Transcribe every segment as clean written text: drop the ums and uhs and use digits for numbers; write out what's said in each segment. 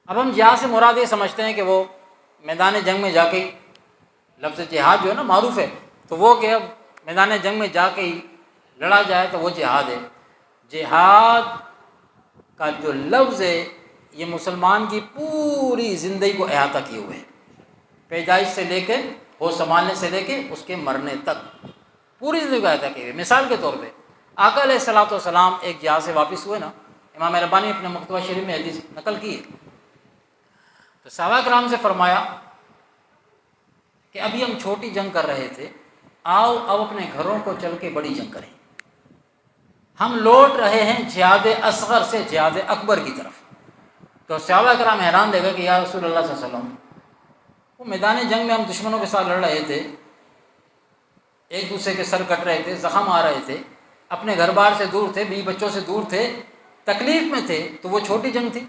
اب ہم جہاد سے مراد یہ سمجھتے ہیں کہ وہ میدان جنگ میں جا کے ہی، لفظ جہاد جو ہے نا معروف ہے، تو وہ کہ اب میدان جنگ میں جا کے ہی لڑا جائے تو وہ جہاد ہے۔ جہاد کا جو لفظ ہے یہ مسلمان کی پوری زندگی کو احاطہ کیے ہوئے ہے، پیدائش سے لے کے ہوش سنبھالنے سے لے کے اس کے مرنے تک پوری زندگی کو احاطہ کیے ہوئے۔ مثال کے طور پہ آقا علیہ الصلوۃ والسلام ایک جہاد سے واپس ہوئے نا، امام ربانی نے اپنے مکتبہ شریف میں حدیث نقل کی ہے، تو صحابہ کرام سے فرمایا کہ ابھی ہم چھوٹی جنگ کر رہے تھے، آؤ اب اپنے گھروں کو چل کے بڑی جنگ کریں۔ ہم لوٹ رہے ہیں جہاد اصغر سے جہاد اکبر کی طرف۔ تو صحابہ کرام حیران رہ گئے کہ یا رسول اللہ صلی اللہ علیہ وسلم، وہ میدان جنگ میں ہم دشمنوں کے ساتھ لڑ رہے تھے، ایک دوسرے کے سر کٹ رہے تھے، زخم آ رہے تھے، اپنے گھر بار سے دور تھے، بیوی بچوں سے دور تھے، تکلیف میں تھے، تو وہ چھوٹی جنگ تھی۔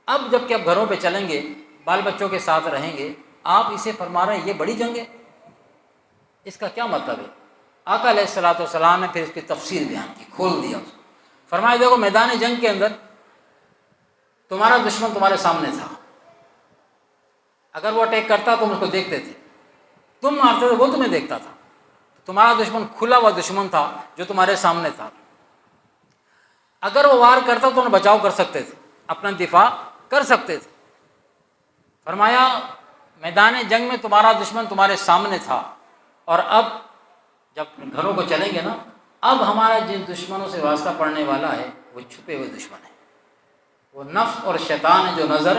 اب جب کہ اب گھروں پہ چلیں گے، بال بچوں کے ساتھ رہیں گے، آپ اسے فرما رہے ہیں یہ بڑی جنگ ہے، اس کا کیا مطلب ہے؟ آقا علیہ الصلوۃ والسلام نے پھر اس کی تفسیر بیان کی، کھول دیا اس کو۔ فرمایا دیکھو میدان جنگ کے اندر تمہارا دشمن تمہارے سامنے تھا، اگر وہ اٹیک کرتا تم اس کو دیکھتے تھے، تم مارتے تھے وہ تمہیں دیکھتا تھا، تمہارا دشمن کھلا ہوا دشمن تھا جو تمہارے سامنے تھا، اگر وہ وار کرتا تو انہیں بچاؤ کر سکتے تھے، اپنا دفاع کر سکتے تھے۔ فرمایا میدان جنگ میں تمہارا دشمن تمہارے سامنے تھا، اور اب جب گھروں کو چلیں گے نا، اب ہمارا جن دشمنوں سے واسطہ پڑنے والا ہے وہ چھپے ہوئے دشمن ہیں، وہ نفس اور شیطان ہیں جو نظر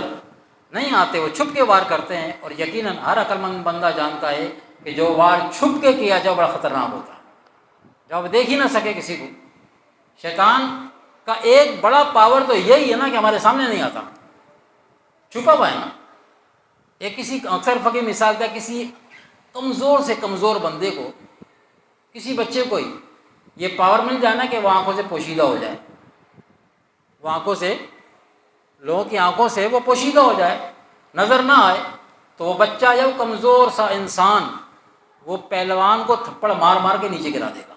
نہیں آتے، وہ چھپ کے وار کرتے ہیں، اور یقیناً ہر عقل مند بندہ جانتا ہے کہ جو وار چھپ کے کیا جائے بڑا خطرناک ہوتا ہے، جب دیکھ ہی نہ سکے کسی کو۔ شیطان کا ایک بڑا پاور تو یہی ہے نا کہ ہمارے سامنے نہیں آتا، چھپا ہوا ہے نا۔ ایک کسی اکثر فقیر مثال تھا، کسی کمزور سے کمزور بندے کو، کسی بچے کو ہی یہ پاور مل جائے نا کہ وہ آنکھوں سے پوشیدہ ہو جائے، وہ آنکھوں سے، لوگوں کی آنکھوں سے وہ پوشیدہ ہو جائے، نظر نہ آئے، تو وہ بچہ یا وہ کمزور سا انسان وہ پہلوان کو تھپڑ مار مار کے نیچے گرا دے گا۔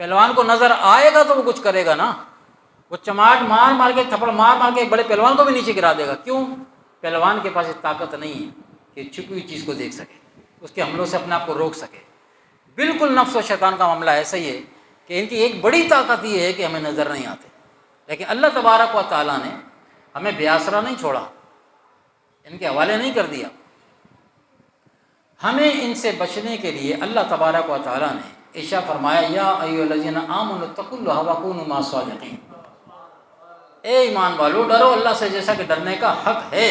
پہلوان کو نظر آئے گا تو وہ کچھ کرے گا نا، وہ چماٹ مار مار کے، تھپڑ مار مار کے بڑے پہلوان کو بھی نیچے گرا دے گا۔ کیوں؟ پہلوان کے پاس طاقت نہیں ہے کہ چھپی ہوئی چیز کو دیکھ سکے، اس کے حملوں سے اپنے آپ کو روک سکے۔ بالکل نفس و شیطان کا معاملہ ایسا ہی ہے کہ ان کی ایک بڑی طاقت یہ ہے کہ ہمیں نظر نہیں آتے، لیکن اللہ تبارک و تعالیٰ نے ہمیں بے آسرا نہیں چھوڑا، ان کے حوالے نہیں کر دیا۔ ہمیں ان سے بچنے کے لیے اللہ تبارک و تعالیٰ نے ارشاد فرمایا یا ایھا الذین آمنوا اتقوا اللہ وکونوا مع الصادقین، اے ایمان والو ڈرو اللہ سے جیسا کہ ڈرنے کا حق ہے۔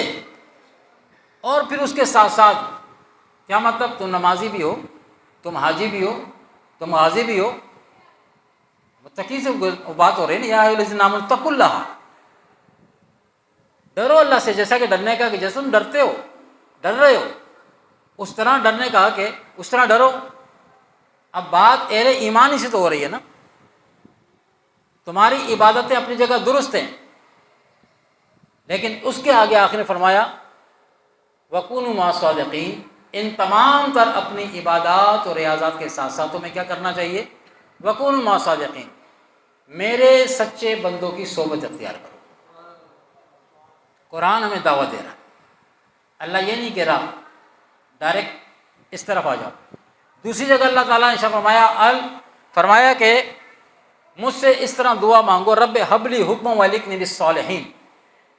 اور پھر اس کے ساتھ ساتھ کیا مطلب؟ تم نمازی بھی ہو، تم حاجی بھی ہو، تم غازی بھی ہو، متقی سے بات ہو رہی ہے نا، یا ایھا الذین آمنوا اتقوا اللہ، ڈرو اللہ سے جیسا کہ ڈرنے کا، کہ جیسے تم ڈرتے ہو، ڈر رہے ہو اس طرح ڈرنے کا کہ اس طرح ڈرو۔ اب بات اہل ایمان ہی سے تو ہو رہی ہے نا، تمہاری عبادتیں اپنی جگہ درست ہیں، لیکن اس کے آگے آخر نے فرمایا وَكُونُوا مَعَ الصَّادِقِينَ، ان تمام تر اپنی عبادات اور ریاضات کے ساتھ ساتھ تمہیں کیا کرنا چاہیے؟ وَكُونُوا مَعَ الصَّادِقِينَ، میرے سچے بندوں کی صحبت اختیار کرو۔ قرآن ہمیں دعوت دے رہا ہے، اللہ یہ نہیں کہہ رہا ڈائریکٹ اس طرف آ جاؤ۔ دوسری جگہ اللہ تعالیٰ نے فرمایا کہ مجھ سے اس طرح دعا مانگو، رب ہب لی حکما والکنی بالصالحین،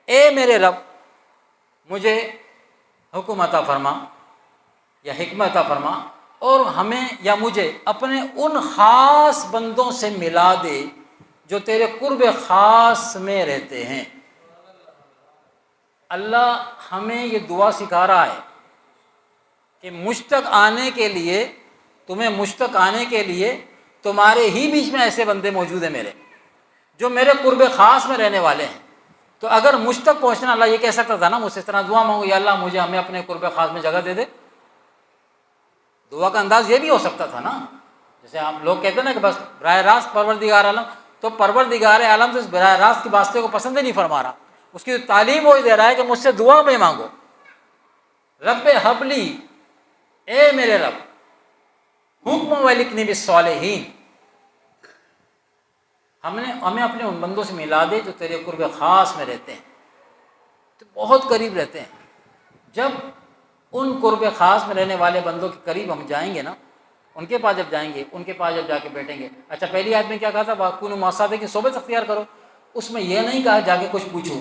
اے میرے رب مجھے حکم عطا فرما یا حکمت عطا فرما، اور ہمیں یا مجھے اپنے ان خاص بندوں سے ملا دے جو تیرے قرب خاص میں رہتے ہیں۔ اللہ ہمیں یہ دعا سکھا رہا ہے کہ مجھ تک آنے کے لیے، تمہیں مجھ تک آنے کے لیے تمہارے ہی بیچ میں ایسے بندے موجود ہیں میرے، جو میرے قرب خاص میں رہنے والے ہیں۔ تو اگر مجھ تک پہنچنا، اللہ یہ کہہ سکتا تھا نا مجھ سے اس طرح دعا مانگو یا اللہ مجھے ہمیں اپنے قرب خاص میں جگہ دے دے، دعا کا انداز یہ بھی ہو سکتا تھا نا۔ جیسے آپ لوگ کہتے ہیں نا کہ بس براہ راست پروردگار عالم، تو پروردگار عالم تو اس براہ راست کی واسطے کو پسند ہی نہیں فرما رہا، اس کی تعلیم وہی دے رہا ہے کہ مجھ سے دعا میں مانگو، رب حبلی، اے میرے رب حکم والکنی بالصالحین، ہمیں اپنے ان بندوں سے ملا دے جو تیرے قرب خاص میں رہتے ہیں۔ تو بہت قریب رہتے ہیں. جب ان قرب خاص میں رہنے والے بندوں کے قریب ہم جائیں گے نا، ان کے پاس جب جائیں گے، ان کے پاس جب جا کے بیٹھیں گے. اچھا پہلی آیت میں کیا کہا تھا؟ واکونوا مع الصادقین کی صحبت اختیار کرو. اس میں یہ نہیں کہا جا کے کچھ پوچھو،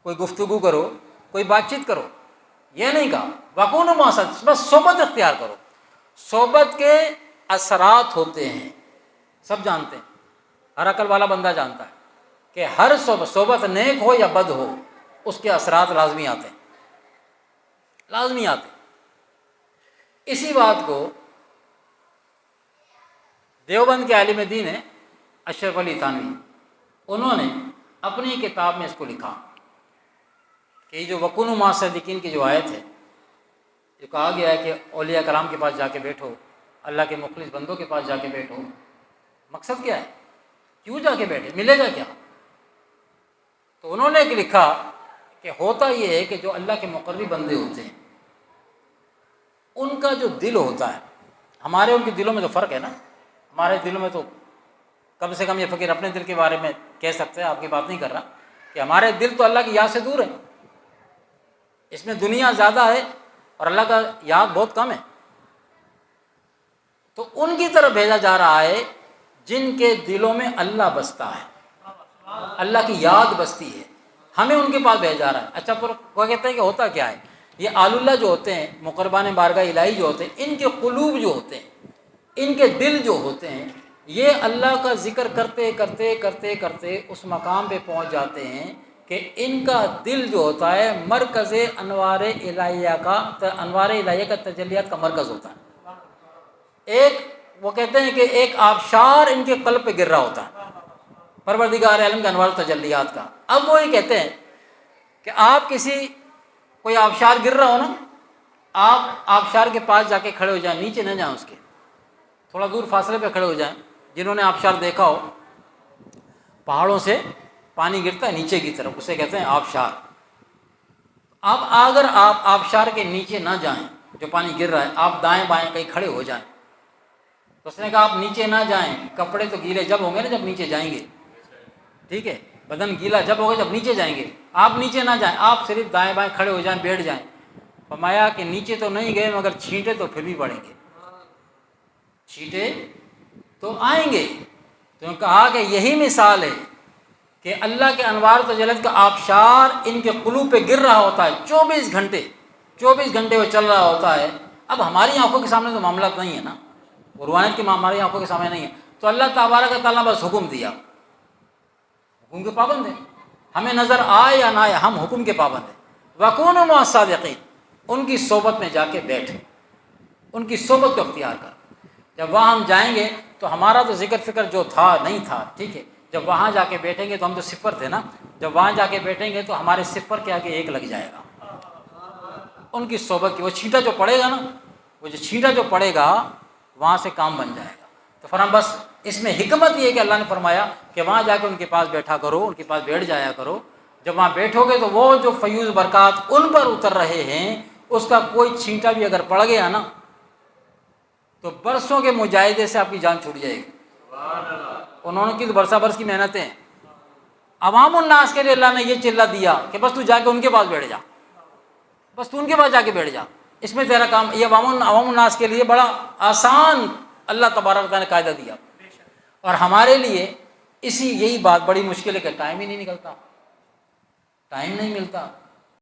کوئی گفتگو کرو، کوئی بات چیت کرو، یہ نہیں کہا. واکونوا مع الصادقین، بس صحبت اختیار کرو. صحبت کے اثرات ہوتے ہیں، سب جانتے ہیں، ہر عقل والا بندہ جانتا ہے کہ ہر صحبت نیک ہو یا بد ہو، اس کے اثرات لازمی آتے ہیں، لازمی آتے ہیں. اسی بات کو دیوبند کے عالم دین ہے اشرف علی تھانوی، انہوں نے اپنی کتاب میں اس کو لکھا کہ یہ جو وکونوا مع الصادقین کی جو آیت ہے، جو کہا گیا ہے کہ اولیاء کرام کے پاس جا کے بیٹھو، اللہ کے مخلص بندوں کے پاس جا کے بیٹھو، مقصد کیا ہے؟ کیوں جا کے بیٹھے؟ ملے گا کیا؟ تو انہوں نے لکھا کہ ہوتا یہ ہے کہ جو اللہ کے مقرب بندے ہوتے ہیں، ان کا جو دل ہوتا ہے، ہمارے ان کے دلوں میں تو فرق ہے نا. ہمارے دلوں میں تو کم سے کم یہ فقیر اپنے دل کے بارے میں کہہ سکتے ہیں، آپ کی بات نہیں کر رہا، کہ ہمارے دل تو اللہ کی یاد سے دور ہے. اس میں دنیا زیادہ ہے اور اللہ کا یاد بہت کم ہے. تو ان کی طرف بھیجا جا رہا ہے جن کے دلوں میں اللہ بستا ہے، اللہ کی یاد بستی ہے، ہمیں ان کے پاس بھیجا جا رہا ہے. اچھا پر وہ کہتے ہیں کہ ہوتا کیا ہے؟ یہ آل اللہ جو ہوتے ہیں، مقربان بارگاہ الہی جو ہوتے ہیں، ان کے قلوب جو ہوتے ہیں، ان کے دل جو ہوتے ہیں، یہ اللہ کا ذکر کرتے کرتے کرتے کرتے اس مقام پہ پہنچ جاتے ہیں کہ ان کا دل جو ہوتا ہے مرکز انوار الہیہ کا تجلیات کا مرکز ہوتا ہے. ایک وہ کہتے ہیں کہ ایک آبشار ان کے قلب پہ گر رہا ہوتا ہے، پروردگار عالم کے انوار تجلیات کا. اب وہ یہ کہتے ہیں کہ آپ کوئی آبشار گر رہا ہو نا، آپ آبشار کے پاس جا کے کھڑے ہو جائیں، نیچے نہ جائیں، اس کے تھوڑا دور فاصلے پہ کھڑے ہو جائیں. جنہوں نے آبشار دیکھا ہو، پہاڑوں سے پانی گرتا ہے نیچے کی طرف، اسے کہتے ہیں آبشار. اب اگر آپ آبشار کے نیچے نہ جائیں، جو پانی گر رہا ہے، آپ دائیں بائیں کہیں کھڑے ہو جائیں. تو اس نے کہا آپ نیچے نہ جائیں، کپڑے تو گیلے جب ہوں گے نا جب نیچے جائیں گے، ٹھیک ہے، بدن گیلا جب ہوگا جب نیچے جائیں گے. آپ نیچے نہ جائیں، آپ صرف دائیں بائیں کھڑے ہو جائیں، بیٹھ جائیں. فرمایا کہ نیچے تو نہیں گئے مگر چھینٹے تو پھر بھی پڑیں گے، چھینٹے تو آئیں گے. تو کہا کہ یہی مثال ہے کہ اللہ کے انوار تجلیات کا آبشار ان کے قلوب پہ گر رہا ہوتا ہے 24 گھنٹے وہ چل رہا ہوتا ہے. اب ہماری آنکھوں کے سامنے تو معاملات نہیں ہے نا، روحانیت کی ہماری آنکھوں کے سامنے نہیں ہے. تو اللہ تبارک و تعالیٰ بس حکم دیا، حکم کے پابند ہیں، ہمیں نظر آئے یا نہ آئے ہم حکم کے پابند ہیں. وَكُونُوا مَعَ الصَّادِقِينَ، ان کی صحبت میں جا کے بیٹھ، ان کی صحبت کو اختیار کر. جب وہاں ہم جائیں گے تو ہمارا تو ذکر فکر جو تھا نہیں تھا، ٹھیک ہے. جب وہاں جا کے بیٹھیں گے تو ہم تو صفر تھے نا، جب وہاں جا کے بیٹھیں گے تو ہمارے صفر کے آگے ایک لگ جائے گا. ان کی صحبت کی وہ چھینٹا جو پڑے گا نا، وہ جو چھینٹا جو پڑے گا وہاں سے کام بن جائے گا. تو فرام بس اس میں حکمت یہ ہے کہ اللہ نے فرمایا کہ وہاں جا کے ان کے پاس بیٹھا کرو، ان کے پاس بیٹھ جایا کرو. جب وہاں بیٹھو گے تو وہ جو فیوز برکات ان پر اتر رہے ہیں، اس کا کوئی چھینٹا بھی اگر پڑ گیا نا تو برسوں کے مجاہدے سے آپ کی جان چھوٹ جائے گی. انہوں نے کی تو برسہ برس کی محنتیں ہیں. عوام الناس کے لیے اللہ نے یہ چلہ دیا کہ بس تو جا کے ان کے پاس بیٹھ جا، بس تو ان کے پاس جا کے بیٹھ جا، اس میں تیرا کام. یہ عوام الناس کے لیے بڑا آسان اللہ تبارک و تعالیٰ نے قاعدہ دیا. اور ہمارے لیے یہی بات بڑی مشکل ہے کہ ٹائم ہی نہیں نکلتا، ٹائم نہیں ملتا.